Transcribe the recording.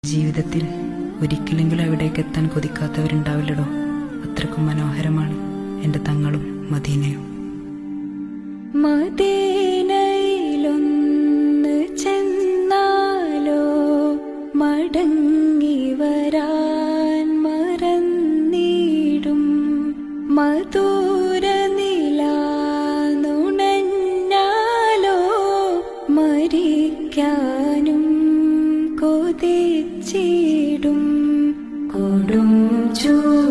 ജീവിതത്തിൽ ഒരിക്കലെങ്കിലും അവിടേക്ക് എത്താൻ കൊതിക്കാത്തവരുണ്ടാവില്ലടോ. അത്രക്കും മനോഹരമാണ് എൻ്റെ തങ്ങളും മദീനയും. മദീനയിലൊന്ന് ചെന്നാലോ മടങ്ങി വരാൻ മറന്നിടും. മധുര നിലാനുണഞ്ഞാലോ മരിക്കാനും കൊതിച്ചിടും. കൊടും ചൂ